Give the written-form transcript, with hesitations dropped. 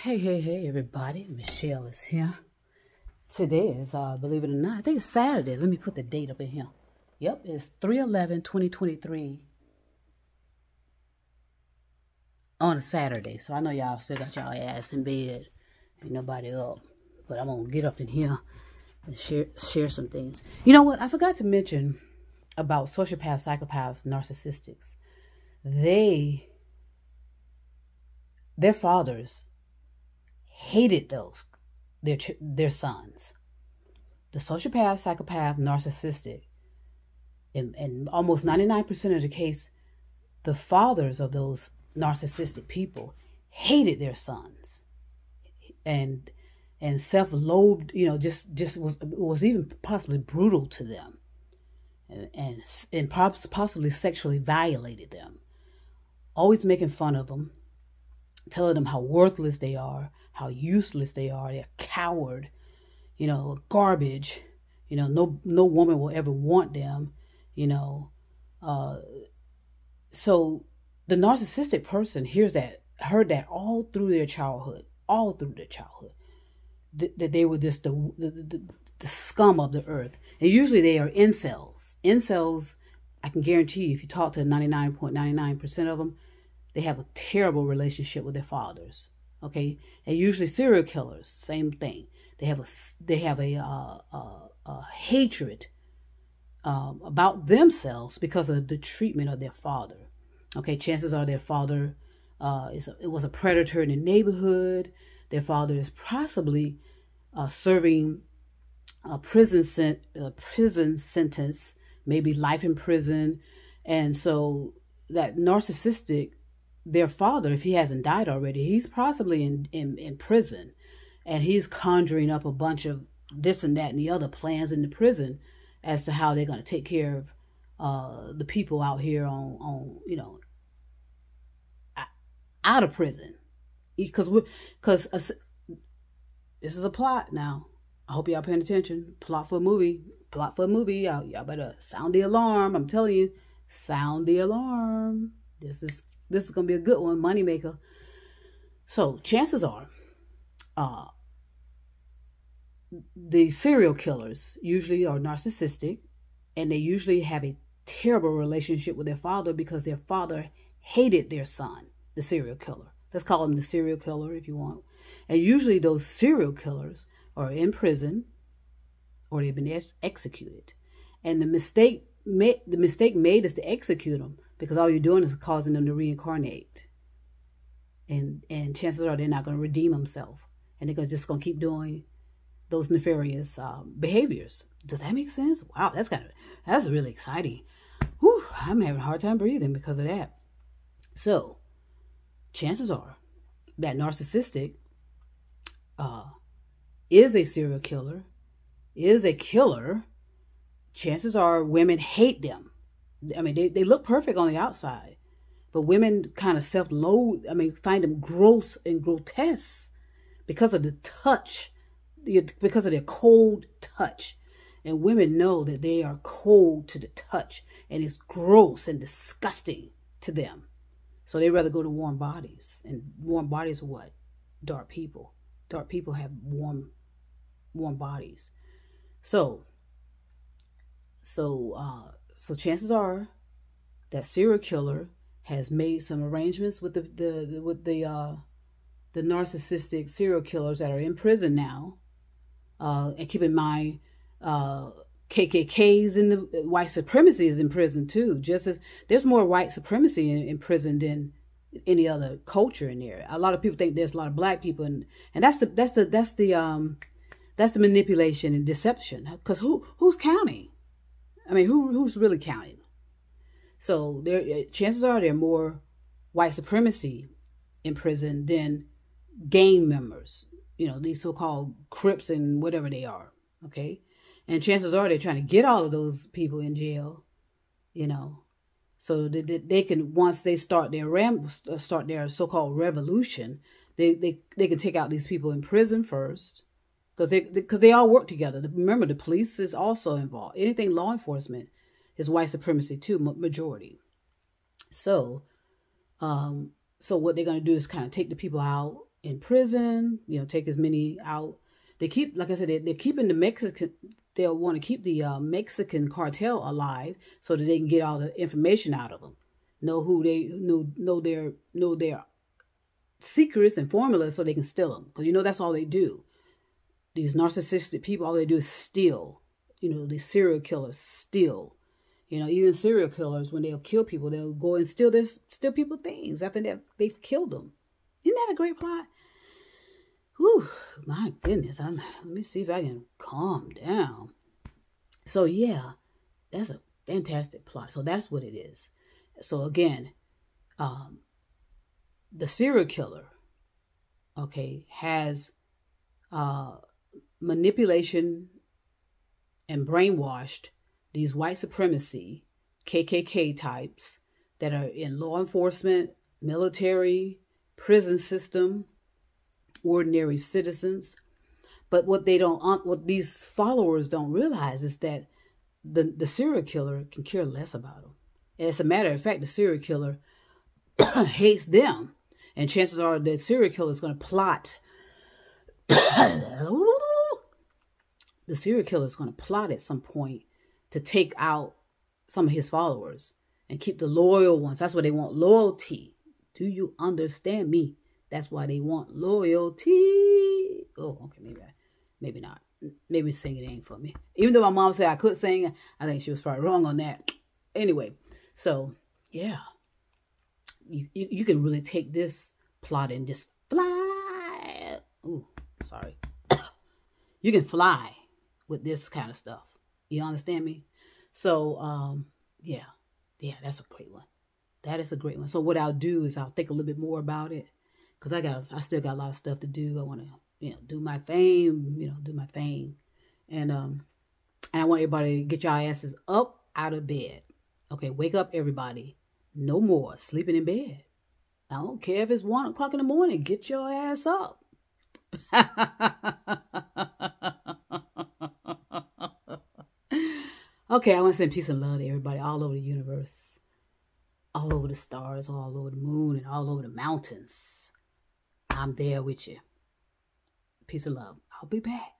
Hey, everybody. Michelle is here. Today is, believe it or not, I think it's Saturday. Let me put the date up in here. Yep, it's 3/11/2023 on a Saturday. So I know y'all still got y'all ass in bed. Ain't nobody up. But I'm going to get up in here and share some things. You know what? I forgot to mention about sociopaths, psychopaths, narcissists. Their fathers hated their sons. The sociopath, psychopath, narcissistic, and almost 99% of the case, the fathers of those narcissistic people hated their sons, and self-loathed. Just was even possibly brutal to them, and possibly sexually violated them. Always making fun of them, telling them how worthless they are, how useless they are. They're coward, garbage. No woman will ever want them. So the narcissistic person heard that all through their childhood, that they were just the scum of the earth. And usually they are incels. Incels, I can guarantee you, if you talk to 99.99% of them, they have a terrible relationship with their fathers. Okay, and usually serial killers, same thing. They have a hatred about themselves because of the treatment of their father. Okay, chances are their father it was a predator in the neighborhood. Their father is possibly serving a prison sentence, maybe life in prison, and so that narcissistic. Their father, if he hasn't died already, he's possibly in prison, and he's conjuring up a bunch of this and that and the other plans in the prison as to how they're going to take care of the people out here on out of prison, because this is a plot now. I hope y'all paying attention. Plot for a movie. Y'all better sound the alarm. I'm telling you, sound the alarm. This is going to be a good one, moneymaker. So chances are the serial killers usually are narcissistic, and they usually have a terrible relationship with their father because their father hated their son, the serial killer. Let's call him the serial killer if you want. And usually those serial killers are in prison or they've been executed. And the mistake made is to execute them, because all you're doing is causing them to reincarnate. And chances are they're not going to redeem themselves. And they're just going to keep doing those nefarious behaviors. Does that make sense? Wow, that's really exciting. Whew, I'm having a hard time breathing because of that. So, chances are that narcissistic is a serial killer, is a killer. Chances are women hate them. I mean, they look perfect on the outside, but women kind of self-loathe. I mean, find them gross and grotesque because of the touch, because of their cold touch. And women know that they are cold to the touch, and it's gross and disgusting to them. So they rather go to warm bodies. And warm bodies are what? Dark people. Dark people have warm bodies. So chances are that serial killer has made some arrangements with the narcissistic serial killers that are in prison now. And keep in mind, KKKs and the white supremacy is in prison too. Just as there's more white supremacy in prison than any other culture in there. A lot of people think there's a lot of black people, and that's the manipulation and deception. Because who's counting? I mean, who's really counting? So chances are there are more white supremacy in prison than gang members. These so-called Crips and whatever they are. Okay, and chances are they're trying to get all of those people in jail. So that they can, once they start their so-called revolution, they can take out these people in prison first. Because they all work together. Remember, the police is also involved. Anything law enforcement is white supremacy too, majority. So what they're going to do is kind of take the people out in prison, take as many out. They keep, like I said, they're keeping the Mexican, they'll want to keep the Mexican cartel alive so that they can get all the information out of them. Know who they, know their secrets and formulas so they can steal them. Because, that's all they do. These narcissistic people, all they do is steal. These serial killers steal. Even serial killers, when they'll kill people, they'll go and steal people things after they've killed them. Isn't that a great plot? Whew, my goodness. Let me see if I can calm down. So yeah, that's a fantastic plot. So that's what it is. So again, the serial killer, okay, has manipulation and brainwashed these white supremacy KKK types that are in law enforcement, military, prison system, ordinary citizens. But what these followers don't realize is that the serial killer can care less about them. As a matter of fact, the serial killer hates them. And chances are that serial killer is going to plot. The serial killer is going to plot at some point to take out some of his followers and keep the loyal ones. That's why they want loyalty. Do you understand me? That's why they want loyalty. Oh, okay, maybe not. Maybe singing ain't for me. Even though my mom said I could sing, I think she was probably wrong on that. Anyway, so yeah, you can really take this plot and just fly. Ooh, sorry. You can fly with this kind of stuff. You understand me? So, yeah, that's a great one. That is a great one. So what I'll do is I'll think a little bit more about it, because I still got a lot of stuff to do. I want to, do my thing, and I want everybody to get your asses up out of bed. Okay, wake up, everybody. No more sleeping in bed. I don't care if it's 1 o'clock in the morning. Get your ass up. Okay, I want to send peace and love to everybody all over the universe, all over the stars, all over the moon, and all over the mountains. I'm there with you. Peace and love. I'll be back.